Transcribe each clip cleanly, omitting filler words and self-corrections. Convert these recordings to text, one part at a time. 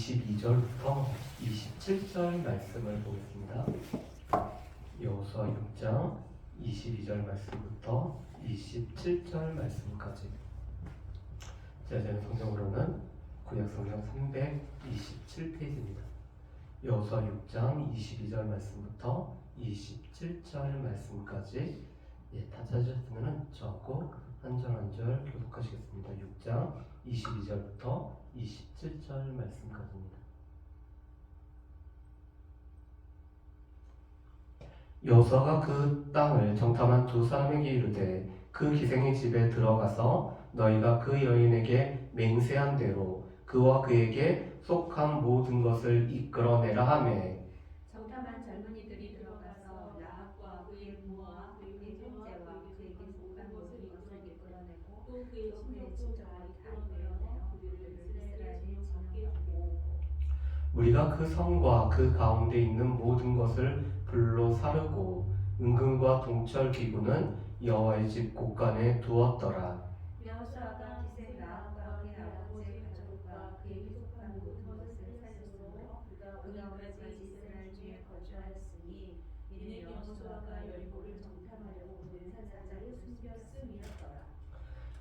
22절부터 27절 말씀을 보겠습니다. 여호수아 6장 22절 말씀부터 27절 말씀까지. 제가 성경으로는 구약성경 327페이지입니다. 여호수아 6장 22절 말씀부터 27절 말씀까지 다 찾으셨으면 저하고 한 절 한 절 교독하시겠습니다. 6장 22절부터 27절 말씀까지입니다. 여호수아가 그 땅을 정탐한 두 사람에게 이르되 그 기생의 집에 들어가서 너희가 그 여인에게 맹세한 대로 그와 그에게 속한 모든 것을 이끌어내라 하매, 정탐한 젊은이들이 들어가서 라합과 그의 부모와 그의 형제와 그에게 속한 모든 것을 이끌어내고 또 그의 친족도 다 이끌어내어 그들을 이스라엘의 진영에 두고 우리가 그 성과 그 가운데 있는 모든 것을 불로 사르고 은금과 동철 기구는 여호와의 집 곳간에 두었더라. 여호수아가 기생 라합과 그의 아버지의 가족과 그에게 속한 모든 것을 살렸으므로 그가 오늘까지 이스라엘 중에 거주하였으니 이는 여호수아가 여리고를 정탐하려고 보낸 사자를 숨겼음이었더라.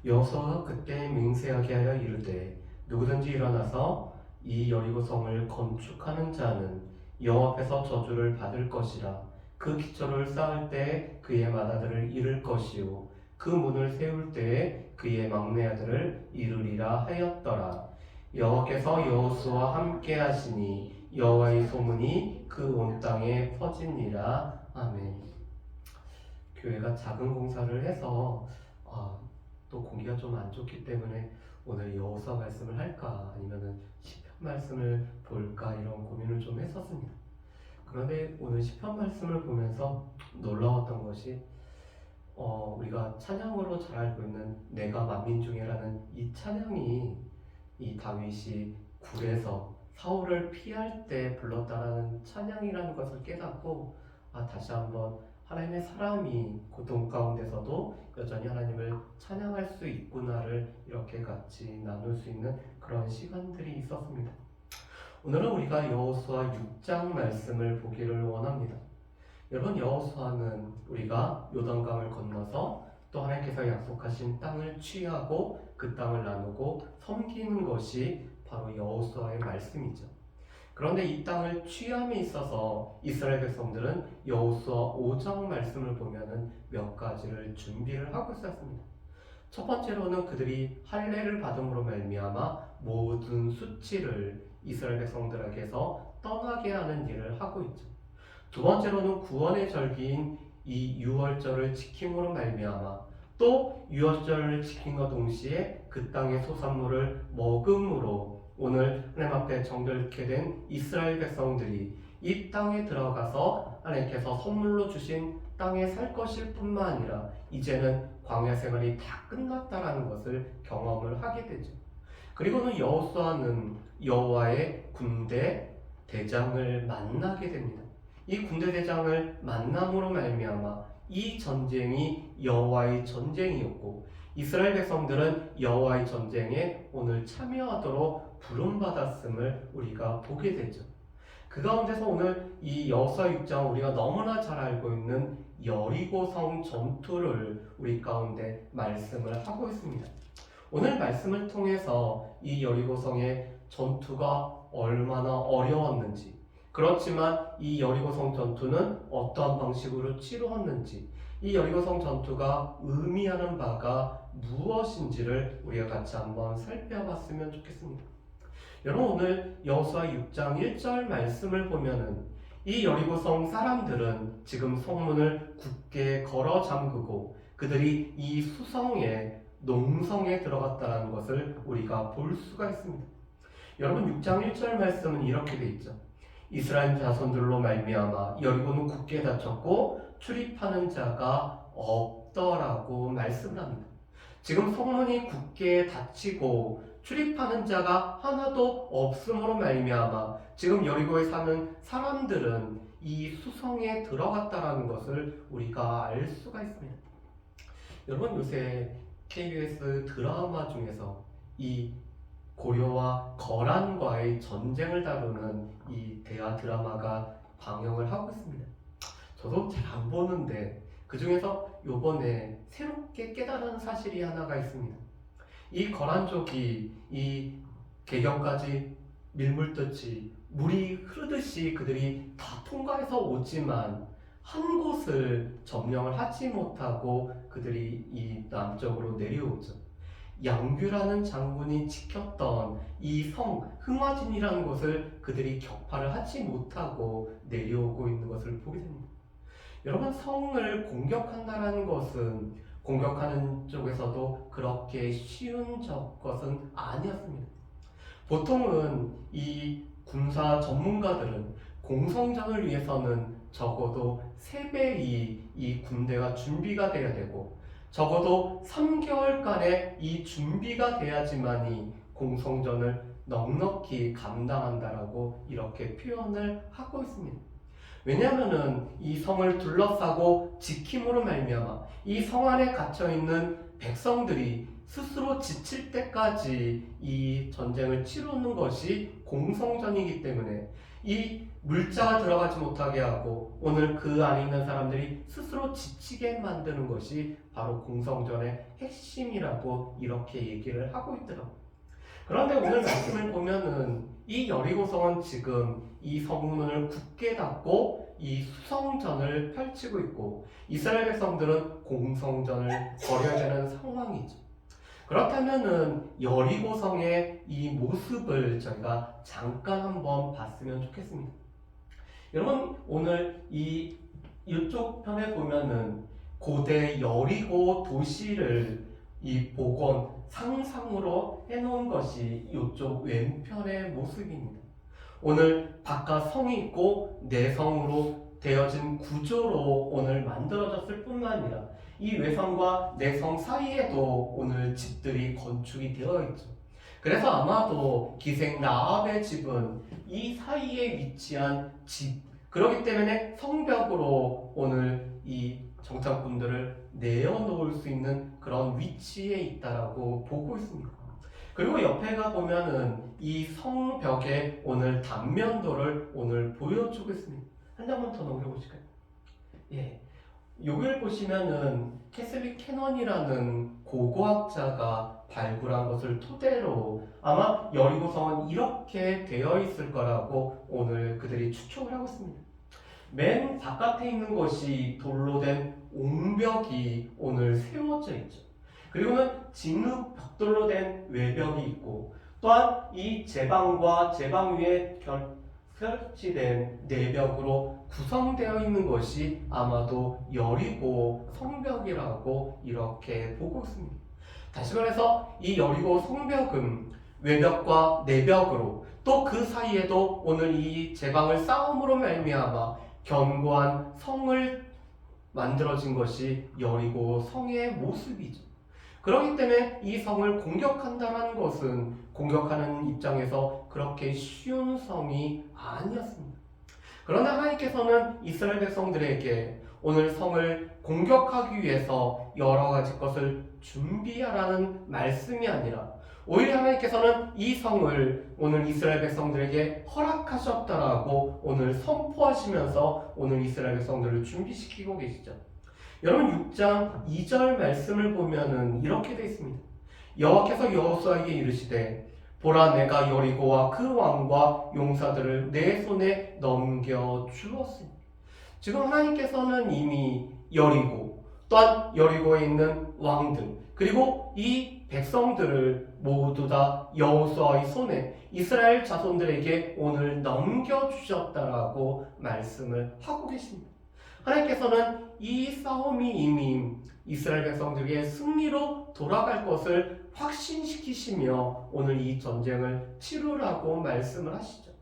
여호수아가 그때 맹세하게 하여 이르되 누구든지 일어나서 이 여리고성을 건축하는 자는 여호와 앞에서 저주를 받을 것이라. 그 기초를 쌓을 때에 그의 맏아들을 잃을 것이요 그 문을 세울 때에 그의 막내 아들을 잃으리라 하였더라. 여호와께서 여호수아와 함께 하시니 여호와의 소문이 그 온 땅에 퍼지니라. 아멘. 교회가 작은 공사를 해서 또 공기가 좀 안 좋기 때문에 오늘 여호수아 말씀을 할까 아니면은 시편 말씀을 볼까 이런 고민을 좀 했었습니다. 그런데 오늘 시편 말씀을 보면서 놀라웠던 것이 우리가 찬양으로 잘 알고 있는 내가 만민 중에라는 이 찬양이 이 다윗이 굴에서 사울을 피할 때 불렀다라는 찬양이라는 것을 깨닫고 다시 한번 하나님의 사람이 고통 가운데서도 여전히 하나님을 찬양할 수 있구나를 이렇게 같이 나눌 수 있는 그런 시간들이 있었습니다. 오늘은 우리가 여호수아 6장 말씀을 보기를 원합니다. 여러분, 여호수아는 우리가 요단강을 건너서 또 하나님께서 약속하신 땅을 취하고 그 땅을 나누고 섬기는 것이 바로 여호수아의 말씀이죠. 그런데 이 땅을 취함에 있어서 이스라엘 백성들은 여호수아 5장 말씀을 보면은 몇 가지를 준비를 하고 있었습니다. 첫 번째로는 그들이 할례를 받음으로 말미암아 모든 수치를 이스라엘 백성들에게서 떠나게 하는 일을 하고 있죠. 두 번째로는 구원의 절기인 이 유월절을 지킴으로 말미암아 또 유월절을 지킴과 동시에 그 땅의 소산물을 먹음으로 오늘 하나님 앞에 정결케 된 이스라엘 백성들이 이 땅에 들어가서 하나님께서 선물로 주신 땅에 살 것일 뿐만 아니라 이제는 광야 생활이 다 끝났다라는 것을 경험을 하게 되죠. 그리고는 여호수아는 여호와의 군대 대장을 만나게 됩니다. 이 군대 대장을 만남으로 말미암아 이 전쟁이 여호와의 전쟁이었고 이스라엘 백성들은 여호와의 전쟁에 오늘 참여하도록 부름받았음을 우리가 보게 되죠. 그 가운데서 오늘 이 여호수아 6장 우리가 너무나 잘 알고 있는 여리고성 전투를 우리 가운데 말씀을 하고 있습니다. 오늘 말씀을 통해서 이 여리고성의 전투가 얼마나 어려웠는지, 그렇지만 이 여리고성 전투는 어떠한 방식으로 치루었는지, 이 여리고성 전투가 의미하는 바가 무엇인지를 우리가 같이 한번 살펴봤으면 좋겠습니다. 여러분, 오늘 여호수아 6장 1절 말씀을 보면은 이 여리고성 사람들은 지금 성문을 굳게 걸어 잠그고 그들이 이 수성에 농성에 들어갔다는 것을 우리가 볼 수가 있습니다. 여러분, 6장 1절 말씀은 이렇게 돼 있죠. 이스라엘 자손들로 말미암아 여리고는 굳게 닫혔고 출입하는 자가 없더라고 말씀을 합니다. 지금 성문이 굳게 닫히고 출입하는 자가 하나도 없음으로 말미암아 지금 여리고에 사는 사람들은 이 수성에 들어갔다라는 것을 우리가 알 수가 있습니다. 여러분, 요새 KBS 드라마 중에서 이 고려와 거란과의 전쟁을 다루는 이 대하 드라마가 방영을 하고 있습니다. 저도 잘 안 보는데 그 중에서 요번에 새롭게 깨달은 사실이 하나가 있습니다. 이 거란족이 이 개경까지 밀물듯이 물이 흐르듯이 그들이 다 통과해서 오지만 한 곳을 점령을 하지 못하고 그들이 이 남쪽으로 내려오죠. 양규라는 장군이 지켰던 이 성 흥화진이라는 곳을 그들이 격파를 하지 못하고 내려오고 있는 것을 보게 됩니다. 여러분, 성을 공격한다는 것은 공격하는 쪽에서도 그렇게 쉬운 것은 아니었습니다. 보통은 이 군사 전문가들은 공성전을 위해서는 적어도 3배의 이 군대가 준비가 돼야 되고 적어도 3개월간의 이 준비가 돼야지만이 공성전을 넉넉히 감당한다라고 이렇게 표현을 하고 있습니다. 왜냐하면은 이 성을 둘러싸고 지킴으로 말미암아 이 성 안에 갇혀 있는 백성들이 스스로 지칠 때까지 이 전쟁을 치르는 것이 공성전이기 때문에 이 물자가 들어가지 못하게 하고 오늘 그 안에 있는 사람들이 스스로 지치게 만드는 것이 바로 공성전의 핵심이라고 이렇게 얘기를 하고 있더라고요. 그런데 오늘 말씀을 보면은 이 여리고성은 지금 이 성문을 굳게 닫고 이 수성전을 펼치고 있고 이스라엘 백성들은 공성전을 벌여야 되는 상황이죠. 그렇다면은 여리고성의 이 모습을 저희가 잠깐 한번 봤으면 좋겠습니다. 여러분, 오늘 이쪽 편에 보면은 고대 여리고 도시를 이 복원 상상으로 해놓은 것이 이쪽 왼편의 모습입니다. 오늘 바깥 성이 있고 내성으로 되어진 구조로 오늘 만들어졌을 뿐만 아니라 이 외성과 내성 사이에도 오늘 집들이 건축이 되어 있죠. 그래서 아마도 기생 라합의 집은 이 사이에 위치한 집, 그렇기 때문에 성벽으로 오늘 이 정탐꾼들을 내어놓을 수 있는 그런 위치에 있다라고 보고 있습니다. 그리고 옆에 가 보면은 이 성벽의 오늘 단면도를 오늘 보여주고 있습니다. 한 장만 더 넘겨보실까요? 예. 여기를 보시면은 캐슬릭 캐넌이라는 고고학자가 발굴한 것을 토대로 아마 여리고성은 이렇게 되어 있을 거라고 오늘 그들이 추측을 하고 있습니다. 맨 바깥에 있는 것이 돌로 된 옹벽이 오늘 세워져 있죠. 그리고는 진흙 벽돌로 된 외벽이 있고 또한 이 제방과 제방 위에 설치된 내벽으로 구성되어 있는 것이 아마도 여리고 성벽이라고 이렇게 보고 있습니다. 다시 말해서 이 여리고 성벽은 외벽과 내벽으로 또 그 사이에도 오늘 이 제방을 쌓음으로 말미암아 견고한 성을 만들어진 것이 여리고 성의 모습이죠. 그렇기 때문에 이 성을 공격한다는 것은 공격하는 입장에서 그렇게 쉬운 성이 아니었습니다. 그러나 하나님께서는 이스라엘 백성들에게 오늘 성을 공격하기 위해서 여러 가지 것을 준비하라는 말씀이 아니라 오히려 하나님께서는 이 성을 오늘 이스라엘 백성들에게 허락하셨다라고 오늘 선포하시면서 오늘 이스라엘 백성들을 준비시키고 계시죠. 여러분 6장 2절 말씀을 보면은 이렇게 되어 있습니다. 여호와께서 여호수아에게 이르시되 보라 내가 여리고와 그 왕과 용사들을 내 손에 넘겨 주었으니. 지금 하나님께서는 이미 여리고 또한 여리고에 있는 왕들 그리고 이 백성들을 모두 다 여호수아의 손에 이스라엘 자손들에게 오늘 넘겨주셨다라고 말씀을 하고 계십니다. 하나님께서는 이 싸움이 이미 이스라엘 백성들에게 승리로 돌아갈 것을 확신시키시며 오늘 이 전쟁을 치르라고 말씀을 하시죠.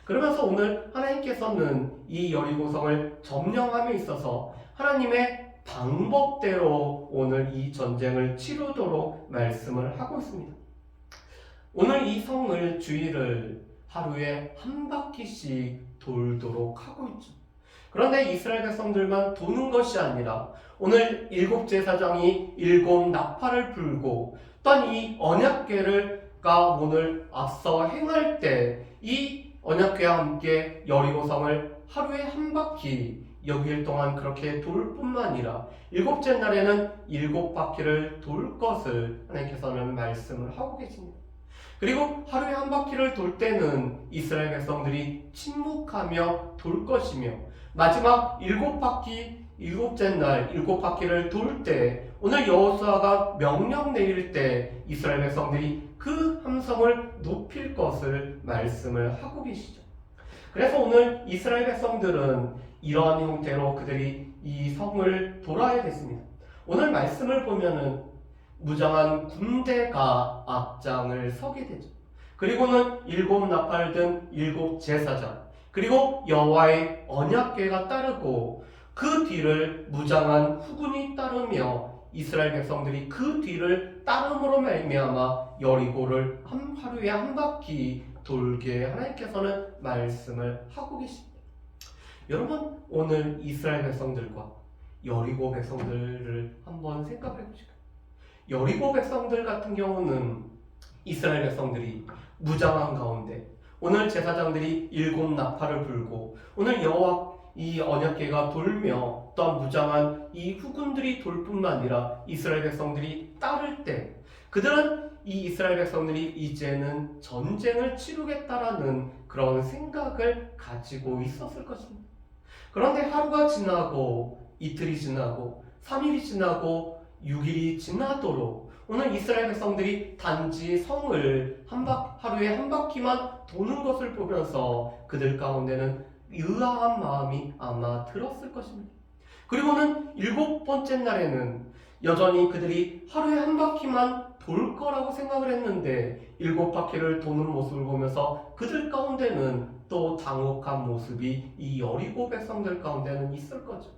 그러면서 오늘 하나님께서는 이 여리고성을 점령함에 있어서 하나님의 방법대로 오늘 이 전쟁을 치르도록 말씀을 하고 있습니다. 오늘 이 성을 주위를 하루에 한 바퀴씩 돌도록 하고 있죠. 그런데 이스라엘 백성들만 도는 것이 아니라 오늘 7 제사장이 7 나팔을 불고 또한 이 언약궤를 여호수아가 오늘 앞서 행할 때 이 언약궤와 함께 여리고성을 하루에 한 바퀴 6일 동안 그렇게 돌 뿐만 아니라 일곱째 날에는 7바퀴를 돌 것을 하나님께서는 말씀을 하고 계십니다. 그리고 하루에 한 바퀴를 돌 때는 이스라엘 백성들이 침묵하며 돌 것이며 마지막 7바퀴 7째 날 7바퀴를 돌 때 오늘 여호수아가 명령 내릴 때 이스라엘 백성들이 그 함성을 높일 것을 말씀을 하고 계시죠. 그래서 오늘 이스라엘 백성들은 이러한 형태로 그들이 이 성을 돌아야 됐습니다. 오늘 말씀을 보면은 무장한 군대가 앞장을 서게 되죠. 그리고는 7 나팔 등 7 제사장 그리고 여호와의 언약궤가 따르고 그 뒤를 무장한 후군이 따르며 이스라엘 백성들이 그 뒤를 따름으로 말미암아 여리고를 하루에 한 바퀴 돌게 하나님께서는 말씀을 하고 계십니다. 여러분 오늘 이스라엘 백성들과 여리고 백성들을 한번 생각해 보실까요? 여리고 백성들 같은 경우는 이스라엘 백성들이 무장한 가운데 오늘 제사장들이 7 나팔을 불고 오늘 여호와 이 언약궤가 돌며 또한 무장한 이 후군들이 돌 뿐만 아니라 이스라엘 백성들이 따를 때 그들은 이 이스라엘 백성들이 이제는 전쟁을 치르겠다라는 그런 생각을 가지고 있었을 것입니다. 그런데 하루가 지나고 이틀이 지나고 3일이 지나고 6일이 지나도록 오늘 이스라엘 백성들이 단지 성을 하루에 한 바퀴만 도는 것을 보면서 그들 가운데는 의아한 마음이 아마 들었을 것입니다. 그리고는 7번째 날에는 여전히 그들이 하루에 한 바퀴만 돌 거라고 생각을 했는데 7바퀴를 도는 모습을 보면서 그들 가운데는 또 당혹한 모습이 이 여리고 백성들 가운데는 있을 거죠.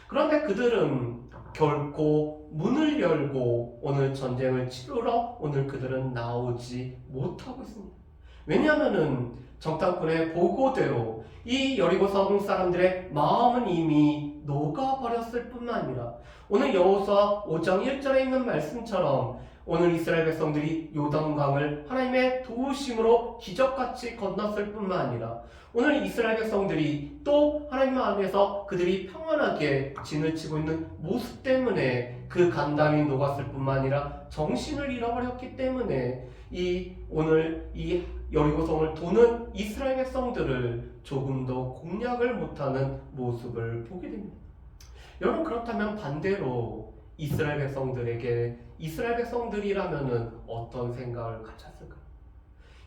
그런데 그들은 결코 문을 열고 오늘 전쟁을 치르러 오늘 그들은 나오지 못하고 있습니다. 왜냐하면은 정탐꾼의 보고대로 이 여리고성 사람들의 마음은 이미 녹아버렸을 뿐만 아니라 오늘 여호수아 5장 1절에 있는 말씀처럼 오늘 이스라엘 백성들이 요단강을 하나님의 도우심으로 기적같이 건넜을 뿐만 아니라 오늘 이스라엘 백성들이 또 하나님 안에서 그들이 평안하게 진을 치고 있는 모습 때문에 그 간담이 녹았을 뿐만 아니라 정신을 잃어버렸기 때문에 오늘 이 여리고성을 도는 이스라엘 백성들을 조금도 공략을 못하는 모습을 보게 됩니다. 여러분 그렇다면 반대로 이스라엘 백성들이라면은 어떤 생각을 가졌을까요?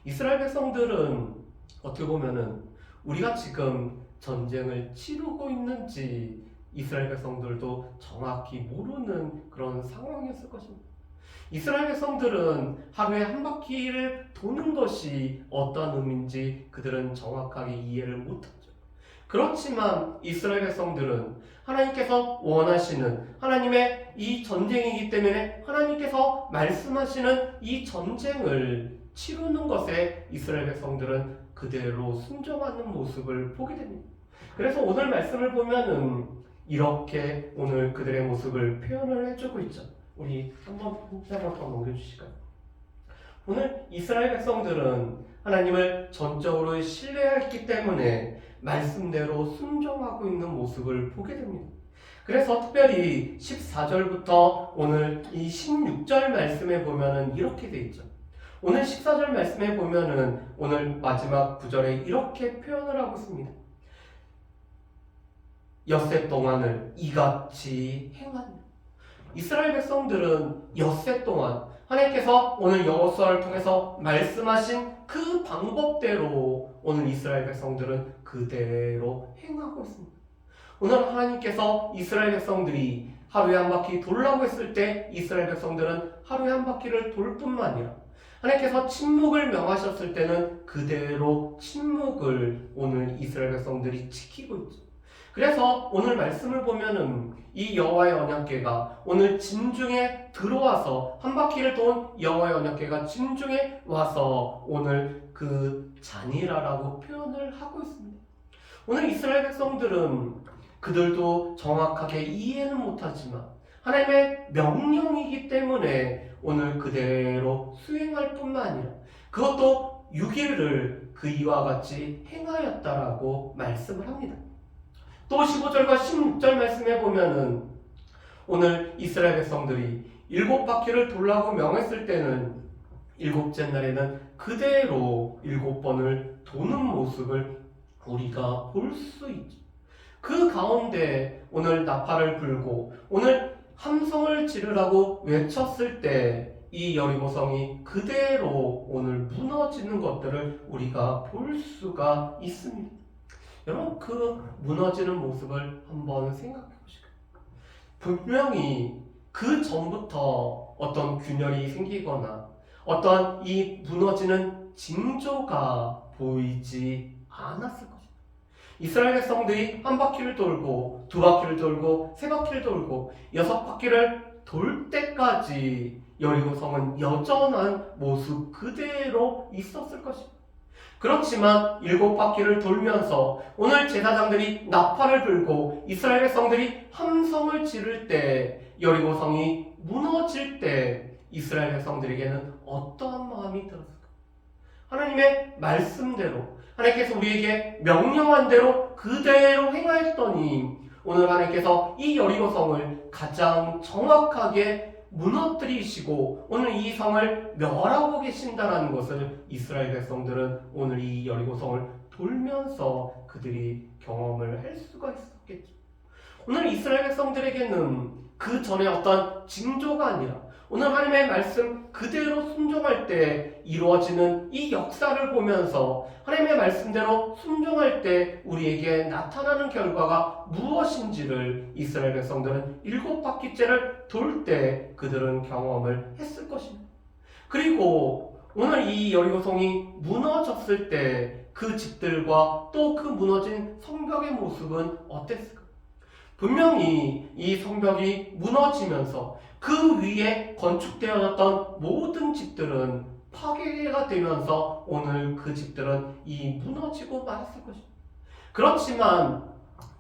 이스라엘 백성들은 어떻게 보면은 우리가 지금 전쟁을 치르고 있는지 이스라엘 백성들도 정확히 모르는 그런 상황이었을 것입니다. 이스라엘 백성들은 하루에 한 바퀴를 도는 것이 어떤 의미인지 그들은 정확하게 이해를 못하죠. 그렇지만 이스라엘 백성들은 하나님께서 원하시는 하나님의 이 전쟁이기 때문에 하나님께서 말씀하시는 이 전쟁을 치르는 것에 이스라엘 백성들은 그대로 순종하는 모습을 보게 됩니다. 그래서 오늘 말씀을 보면은 이렇게 오늘 그들의 모습을 표현을 해주고 있죠. 우리 한번 더 넘겨주실까요? 오늘 이스라엘 백성들은 하나님을 전적으로 신뢰했기 때문에 말씀대로 순종하고 있는 모습을 보게 됩니다. 그래서 특별히 14절부터 오늘 이 16절 말씀에 보면은 이렇게 돼 있죠. 오늘 14절 말씀에 보면은 오늘 마지막 구절에 이렇게 표현을 하고 있습니다. 엿새 동안을 이같이 행하니 이스라엘 백성들은 엿새 동안 하나님께서 오늘 여호수아를 통해서 말씀하신 그 방법대로 오늘 이스라엘 백성들은 그대로 행하고 있습니다. 오늘 하나님께서 이스라엘 백성들이 하루에 한 바퀴 돌라고 했을 때 이스라엘 백성들은 하루에 한 바퀴를 돌 뿐만 아니라 하나님께서 침묵을 명하셨을 때는 그대로 침묵을 오늘 이스라엘 백성들이 지키고 있죠. 그래서 오늘 말씀을 보면은 이 여호와의 언약궤가 오늘 진중에 들어와서 한 바퀴를 돈 여호와의 언약궤가 진중에 와서 오늘 그 잔이라라고 표현을 하고 있습니다. 오늘 이스라엘 백성들은 그들도 정확하게 이해는 못하지만 하나님의 명령이기 때문에 오늘 그대로 수행할 뿐만 아니라 그것도 6일을 그 이와 같이 행하였다라고 말씀을 합니다. 또 15절과 16절 말씀해 보면은 오늘 이스라엘 백성들이 7바퀴를 돌라고 명했을 때는 7째 날에는 그대로 7번을 도는 모습을 우리가 볼 수 있죠. 그 가운데 오늘 나팔을 불고 오늘 함성을 지르라고 외쳤을 때 이 여리고성이 그대로 오늘 무너지는 것들을 우리가 볼 수가 있습니다. 여러분, 그 무너지는 모습을 한번 생각해 보시고, 분명히 그 전부터 어떤 균열이 생기거나 어떤 이 무너지는 징조가 보이지 않았을 것입니다. 이스라엘 백성들이 한 바퀴를 돌고 2바퀴를 돌고 3바퀴를 돌고 6바퀴를 돌 때까지 여리고성은 여전한 모습 그대로 있었을 것입니다. 그렇지만 7바퀴를 돌면서 오늘 제사장들이 나팔을 불고 이스라엘 백성들이 함성을 지를 때 여리고성이 무너질 때 이스라엘 백성들에게는 어떠한 마음이 들었을까? 하나님의 말씀대로 하나님께서 우리에게 명령한 대로 그대로 행하였더니 오늘 하나님께서 이 여리고성을 가장 정확하게 무너뜨리시고 오늘 이 성을 멸하고 계신다라는 것을 이스라엘 백성들은 오늘 이 여리고성을 돌면서 그들이 경험을 할 수가 있었겠죠. 오늘 이스라엘 백성들에게는 그 전에 어떤 징조가 아니라 오늘 하나님의 말씀 그대로 순종할 때 이루어지는 이 역사를 보면서 하나님의 말씀대로 순종할 때 우리에게 나타나는 결과가 무엇인지를 이스라엘 백성들은 7바퀴째를 돌 때 그들은 경험을 했을 것입니다. 그리고 오늘 이 여리고성이 무너졌을 때 그 집들과 또 그 무너진 성벽의 모습은 어땠을까? 분명히 이 성벽이 무너지면서 그 위에 건축되어졌던 모든 집들은 파괴가 되면서 오늘 그 집들은 이 무너지고 말았을 것입니다. 그렇지만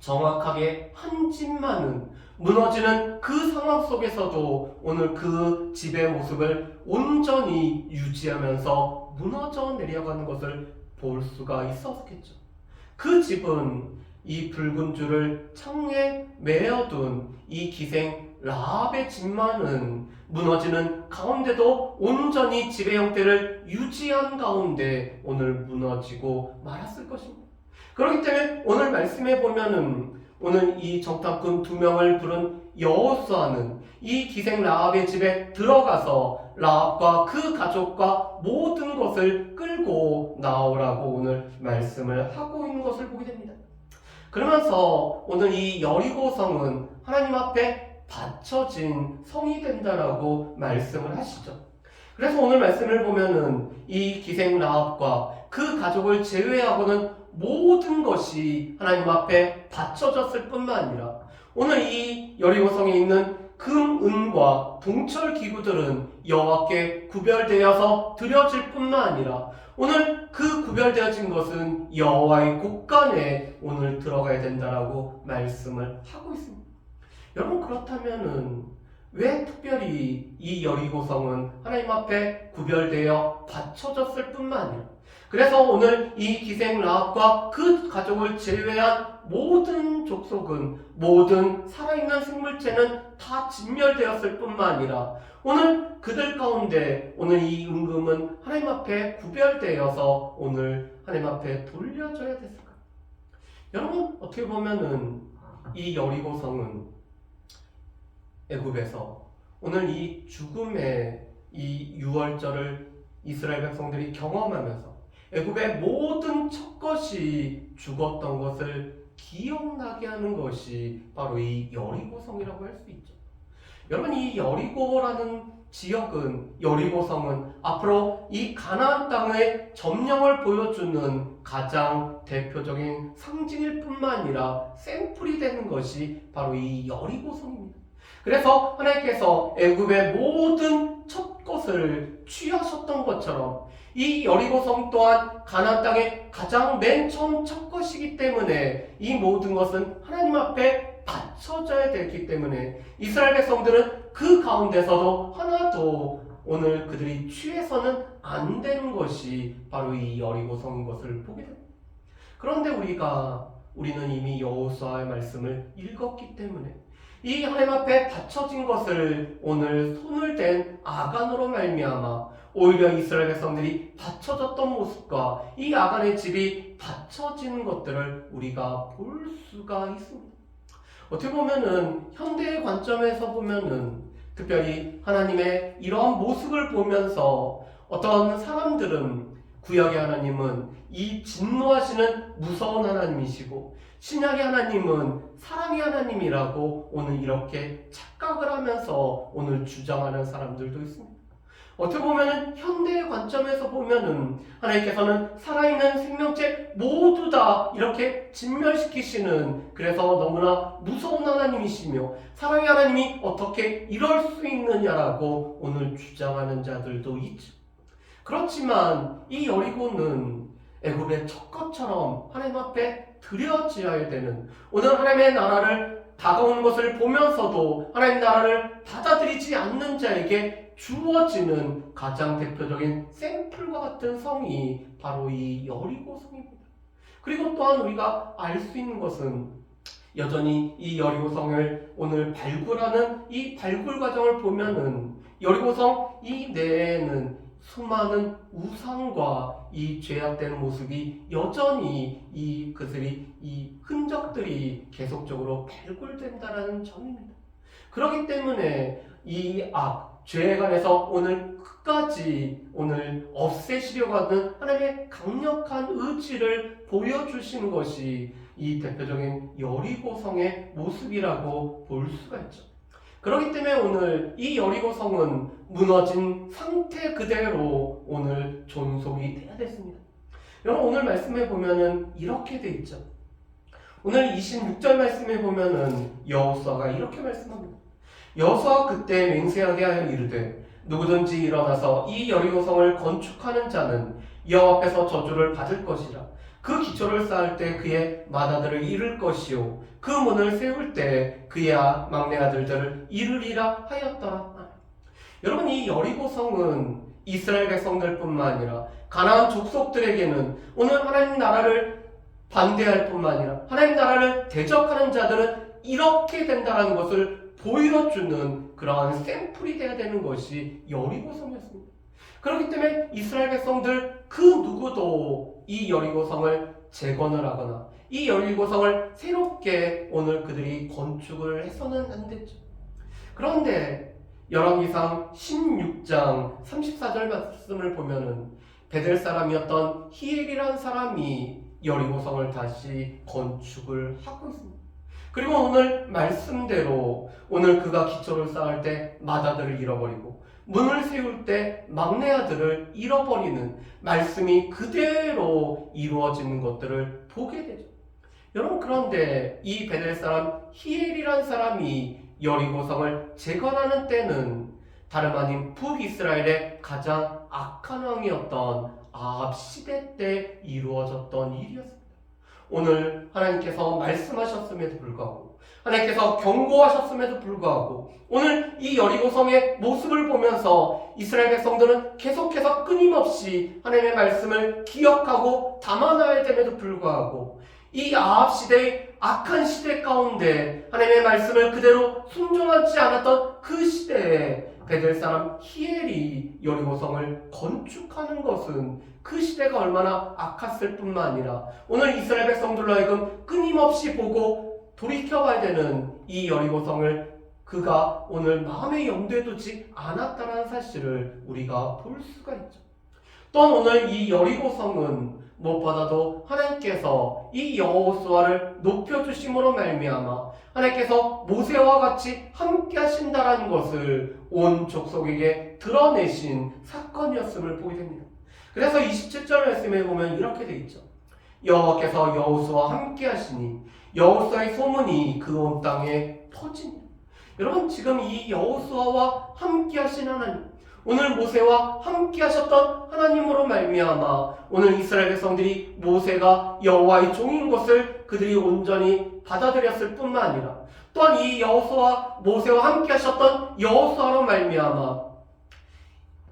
정확하게 한 집만은 무너지는 그 상황 속에서도 오늘 그 집의 모습을 온전히 유지하면서 무너져 내려가는 것을 볼 수가 있었겠죠. 그 집은 이 붉은 줄을 창에 매어둔 이 기생 라합의 집만은 무너지는 가운데도 온전히 집의 형태를 유지한 가운데 오늘 무너지고 말았을 것입니다. 그렇기 때문에 오늘 말씀해 보면은 오늘 이 정탐꾼 2명을 부른 여호수아는 이 기생 라합의 집에 들어가서 라합과 그 가족과 모든 것을 끌고 나오라고 오늘 말씀을 하고 있는 것을 보게 됩니다. 그러면서 오늘 이 여리고성은 하나님 앞에 바쳐진 성이 된다라고 말씀을 하시죠. 그래서 오늘 말씀을 보면은 이 기생 라합과 그 가족을 제외하고는 모든 것이 하나님 앞에 바쳐졌을 뿐만 아니라 오늘 이 여리고성에 있는 금, 은과 동철 기구들은 여호와께 구별되어서 드려질 뿐만 아니라 오늘 그 구별되어진 것은 여호와의 곳간에 오늘 들어가야 된다라고 말씀을 하고 있습니다. 여러분, 그렇다면은 왜 특별히 이 여리고성은 하나님 앞에 구별되어 바쳐졌을 뿐만 아니라 그래서 오늘 이 기생 라합과 그 가족을 제외한 모든 족속은 모든 살아있는 생물체는 다 진멸되었을 뿐만 아니라 오늘 그들 가운데 오늘 이 은금은 하나님 앞에 구별되어서 오늘 하나님 앞에 돌려져야 됐을까? 여러분, 어떻게 보면은 이 여리고성은 애굽에서 오늘 이 죽음의 이 유월절을 이스라엘 백성들이 경험하면서 애굽의 모든 첫것이 죽었던 것을 기억나게 하는 것이 바로 이 여리고성이라고 할 수 있죠. 여러분, 이 여리고라는 지역은 여리고성은 앞으로 이 가나안 땅의 점령을 보여주는 가장 대표적인 상징일 뿐만 아니라 샘플이 되는 것이 바로 이 여리고성입니다. 그래서 하나님께서 애굽의 모든 첫 것을 취하셨던 것처럼 이 여리고성 또한 가나안 땅의 가장 맨 처음 첫 것이기 때문에 이 모든 것은 하나님 앞에 받쳐져야 됐기 때문에 이스라엘 백성들은 그 가운데서도 하나도 오늘 그들이 취해서는 안 되는 것이 바로 이 여리고성인 것을 보게 됩니다. 그런데 우리는 이미 여호수아의 말씀을 읽었기 때문에 이 하나님 앞에 받쳐진 것을 오늘 손을 댄 아간으로 말미암아 오히려 이스라엘 백성들이 받쳐졌던 모습과 이 아간의 집이 받쳐지는 것들을 우리가 볼 수가 있습니다. 어떻게 보면은 현대의 관점에서 보면은 특별히 하나님의 이러한 모습을 보면서 어떤 사람들은 구약의 하나님은 이 진노하시는 무서운 하나님이시고 신약의 하나님은 사랑의 하나님이라고 오늘 이렇게 착각을 하면서 오늘 주장하는 사람들도 있습니다. 어떻게 보면은 현대의 관점에서 보면은 하나님께서는 살아있는 생명체 모두 다 이렇게 진멸시키시는 그래서 너무나 무서운 하나님이시며 사랑의 하나님이 어떻게 이럴 수 있느냐라고 오늘 주장하는 자들도 있죠. 그렇지만 이 여리고는 애굽의 첫 것처럼 하나님 앞에 드려져야 되는 오늘 하나님의 나라를 다가오는 것을 보면서도 하나님 나라를 받아들이지 않는 자에게 주어지는 가장 대표적인 샘플과 같은 성이 바로 이 여리고 성입니다. 그리고 또한 우리가 알 수 있는 것은 여전히 이 여리고 성을 오늘 발굴하는 이 발굴 과정을 보면은 여리고 성 이 내에는 수많은 우상과 이 죄악되는 모습이 여전히 이 흔적들이 계속적으로 발굴된다라는 점입니다. 그렇기 때문에 이 죄에 관해서 오늘 끝까지 오늘 없애시려고 하는 하나님의 강력한 의지를 보여주시는 것이 이 대표적인 여리고성의 모습이라고 볼 수가 있죠. 그렇기 때문에 오늘 이 여리고성은 무너진 상태 그대로 오늘 존속이 돼야 됐습니다. 여러분 오늘 말씀에 보면은 이렇게 돼 있죠. 오늘 26절 말씀에 보면은 여호수아가 이렇게 말씀합니다. 여호수아가 그때 맹세하게 하여 이르되 누구든지 일어나서 이 여리고성을 건축하는 자는 여호와 앞에서 저주를 받을 것이라. 그 기초를 쌓을 때 그의 맏아들을 잃을 것이요 그 문을 세울 때 그의 막내 아들들을 잃으리라 하였더라. 여러분 이 여리고성은 이스라엘 백성들뿐만 아니라 가나안 족속들에게는 오늘 하나님 나라를 반대할 뿐만 아니라 하나님 나라를 대적하는 자들은 이렇게 된다는 것을 보여주는 그러한 샘플이 되어야 되는 것이 여리고성이었습니다. 그렇기 때문에 이스라엘 백성들 그 누구도 이 여리고성을 재건을 하거나 이 여리고성을 새롭게 오늘 그들이 건축을 해서는 안 됐죠. 그런데 열왕기상 16장 34절 말씀을 보면은 베델 사람이었던 히엘이라는 사람이 여리고성을 다시 건축을 하고 있습니다. 그리고 오늘 말씀대로 오늘 그가 기초를 쌓을 때 맏아들을 잃어버리고 문을 세울 때 막내 아들을 잃어버리는 말씀이 그대로 이루어지는 것들을 보게 되죠. 여러분 그런데 이 베델 사람 히엘이라는 사람이 여리고성을 재건하는 때는 다름 아닌 북이스라엘의 가장 악한 왕이었던 아합 시대 때 이루어졌던 일이었습니다. 오늘 하나님께서 말씀하셨음에도 불구하고 하나님께서 경고하셨음에도 불구하고 오늘 이 여리고성의 모습을 보면서 이스라엘 백성들은 계속해서 끊임없이 하나님의 말씀을 기억하고 담아놔야 됨에도 불구하고 이 아합 시대의 악한 시대 가운데 하나님의 말씀을 그대로 순종하지 않았던 그 시대에 베델 사람 히엘이 여리고성을 건축하는 것은 그 시대가 얼마나 악했을 뿐만 아니라 오늘 이스라엘 백성들로 하여금 끊임없이 보고 돌이켜봐야 되는 이 여리고성을 그가 오늘 마음에 염두에 두지 않았다는 사실을 우리가 볼 수가 있죠. 또한 오늘 이 여리고성은 무엇보다도 하나님께서 이 여호수아를 높여주심으로 말미암아 하나님께서 모세와 같이 함께 하신다라는 것을 온 족속에게 드러내신 사건이었음을 보게 됩니다. 그래서 27절 말씀에 보면 이렇게 돼 있죠. 여호와께서 여호수아와 함께 하시니 여호수아의 소문이 그 온 땅에 퍼지니. 여러분 지금 이 여호수아와 함께 하신 하나님, 오늘 모세와 함께 하셨던 하나님으로 말미암아 오늘 이스라엘 백성들이 모세가 여호와의 종인 것을 그들이 온전히 받아들였을 뿐만 아니라 또한 이 여호수아 모세와 함께 하셨던 여호수아로 말미암아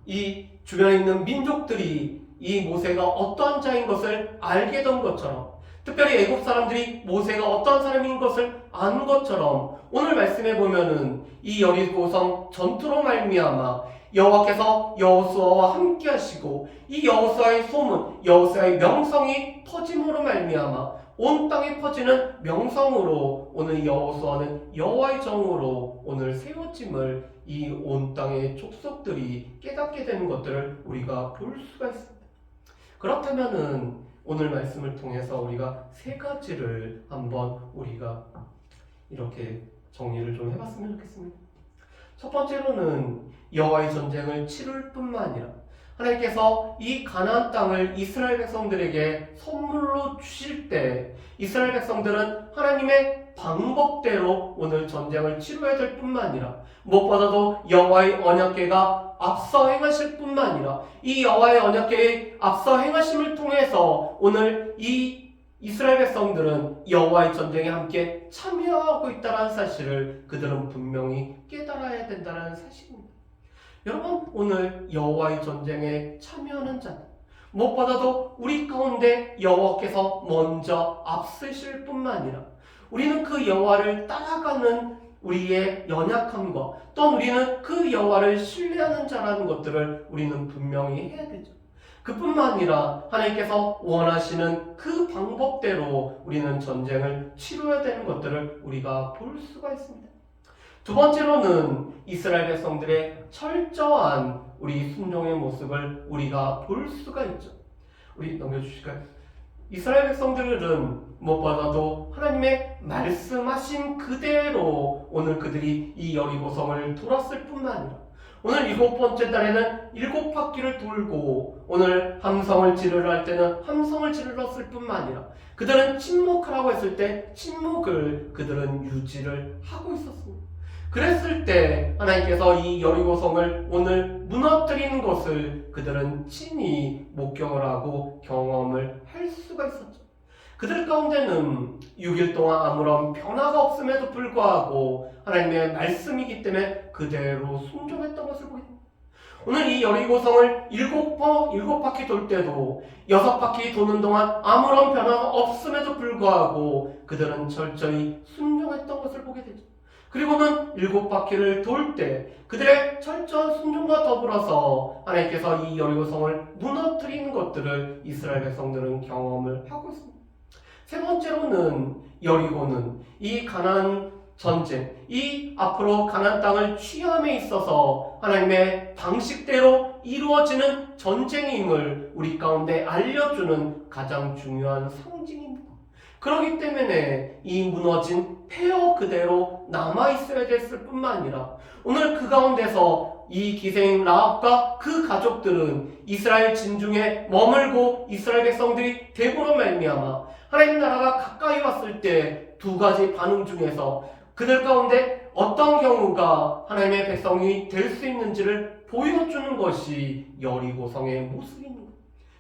이 주변에 있는 민족들이 이 모세가 어떠한 자인 것을 알게 된 것처럼, 특별히 애국 사람들이 모세가 어떠한 사람인 것을 안 것처럼 오늘 말씀에 보면은 이 여리고성 전투로 말미암아 여호와께서 여호수아와 함께 하시고 이 여호수아의 소문, 여호수아의 명성이 퍼짐으로 말미암아 온 땅에 퍼지는 명성으로 오늘 여호수아는 여호와의 정으로 오늘 세워짐을 이 온 땅의 족속들이 깨닫게 되는 것들을 우리가 볼 수가 있습니다. 그렇다면은 오늘 말씀을 통해서 우리가 세 가지를 한번 우리가 이렇게 정리를 좀 해봤으면 좋겠습니다. 첫 번째로는 여호와의 전쟁을 치룰 뿐만 아니라 하나님께서 이 가나안 땅을 이스라엘 백성들에게 선물로 주실 때 이스라엘 백성들은 하나님의 방법대로 오늘 전쟁을 치러야 될 뿐만 아니라 무엇보다도 여호와의 언약궤가 앞서 행하실 뿐만 아니라 이 여호와의 언약궤의 앞서 행하심을 통해서 오늘 이 이스라엘 백성들은 여호와의 전쟁에 함께 참여하고 있다는 사실을 그들은 분명히 깨달아야 된다는 사실입니다. 여러분, 오늘 여호와의 전쟁에 참여하는 자는 무엇보다도 우리 가운데 여호와께서 먼저 앞서실 뿐만 아니라 우리는 그 여호와를 따라가는 우리의 연약함과 또한 우리는 그 여호와를 신뢰하는 자라는 것들을 우리는 분명히 해야 되죠. 그뿐만 아니라 하나님께서 원하시는 그 방법대로 우리는 전쟁을 치러야 되는 것들을 우리가 볼 수가 있습니다. 두 번째로는 이스라엘 백성들의 철저한 우리 순종의 모습을 우리가 볼 수가 있죠. 우리 넘겨주실까요? 이스라엘 백성들은 무엇보다도 하나님의 말씀하신 그대로 오늘 그들이 이 여리고성을 돌았을 뿐만 아니라 오늘 7번째 달에는 7바퀴를 돌고 오늘 함성을 지르러 할 때는 함성을 지르렀을 뿐만 아니라 그들은 침묵하라고 했을 때 침묵을 그들은 유지를 하고 있었습니다. 그랬을 때 하나님께서 이 여리고성을 오늘 무너뜨리는 것을 그들은 친히 목격을 하고 경험을 할 수가 있었죠. 그들 가운데는 6일 동안 아무런 변화가 없음에도 불구하고 하나님의 말씀이기 때문에 그대로 순종했던 것을 보게 됩니다. 오늘 이 여리고성을 7바퀴 돌 때도 6바퀴 도는 동안 아무런 변화가 없음에도 불구하고 그들은 철저히 순종했던 것을 보게 되죠. 그리고는 7바퀴를 돌 때 그들의 철저한 순종과 더불어서 하나님께서 이 여리고성을 무너뜨리는 것들을 이스라엘 백성들은 경험을 하고 있습니다. 세 번째로는 여리고는 이 가나안 전쟁, 이 앞으로 가나안 땅을 취함에 있어서 하나님의 방식대로 이루어지는 전쟁임을 우리 가운데 알려주는 가장 중요한 상징입니다. 그렇기 때문에 이 무너진 폐허 그대로 남아있어야 됐을 뿐만 아니라 오늘 그 가운데서 이 기생 라합과 그 가족들은 이스라엘 진중에 머물고 이스라엘 백성들이 대보로 말미암아 하나님 나라가 가까이 왔을 때 두 가지 반응 중에서 그들 가운데 어떤 경우가 하나님의 백성이 될 수 있는지를 보여주는 것이 여리고성의 모습입니다.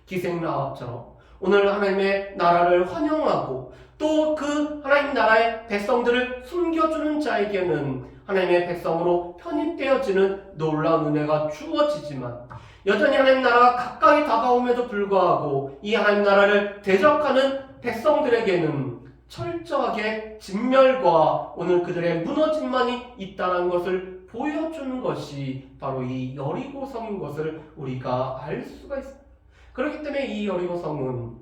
기생 라합처럼 오늘 하나님의 나라를 환영하고 또 그 하나님 나라의 백성들을 숨겨주는 자에게는 하나님의 백성으로 편입되어지는 놀라운 은혜가 주어지지만 여전히 하나님 나라가 가까이 다가옴에도 불구하고 이 하나님 나라를 대적하는 백성들에게는 철저하게 진멸과 오늘 그들의 무너짐만이 있다는 것을 보여주는 것이 바로 이 여리고성인 것을 우리가 알 수가 있습니다. 그렇기 때문에 이 여리고성은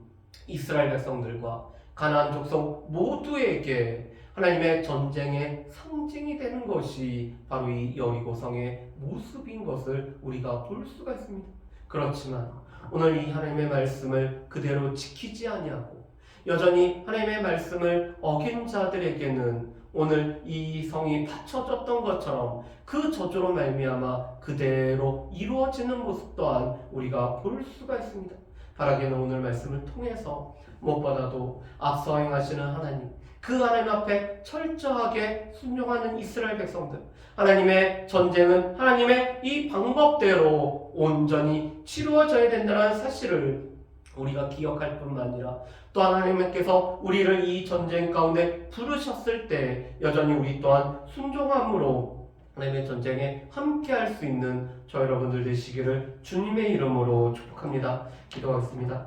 이스라엘 백성들과 가나안 족속 모두에게 하나님의 전쟁의 상징이 되는 것이 바로 이 여리고성의 모습인 것을 우리가 볼 수가 있습니다. 그렇지만 오늘 이 하나님의 말씀을 그대로 지키지 아니하고 여전히 하나님의 말씀을 어긴 자들에게는 오늘 이 성이 받쳐졌던 것처럼 그 저주로 말미암아 그대로 이루어지는 모습 또한 우리가 볼 수가 있습니다. 바라기는 오늘 말씀을 통해서 무엇보다도 앞서 행하시는 하나님, 그 하나님 앞에 철저하게 순종하는 이스라엘 백성들, 하나님의 전쟁은 하나님의 이 방법대로 온전히 치루어져야 된다는 사실을 우리가 기억할 뿐만 아니라 또한 하나님께서 우리를 이 전쟁 가운데 부르셨을 때 여전히 우리 또한 순종함으로 하나님의 전쟁에 함께할 수 있는 저 여러분들 되시기를 주님의 이름으로 축복합니다. 기도하겠습니다.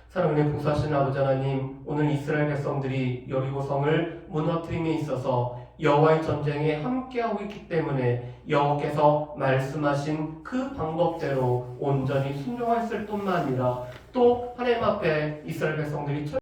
사랑하는 봉사하신 아버지 하나님, 오늘 이스라엘 백성들이 여리고성을 무너뜨림에 있어서 여호와의 전쟁에 함께하고 있기 때문에 여호와께서 말씀하신 그 방법대로 온전히 순종했을 뿐만 아니라 또 하나님 앞에 이스라엘 백성들이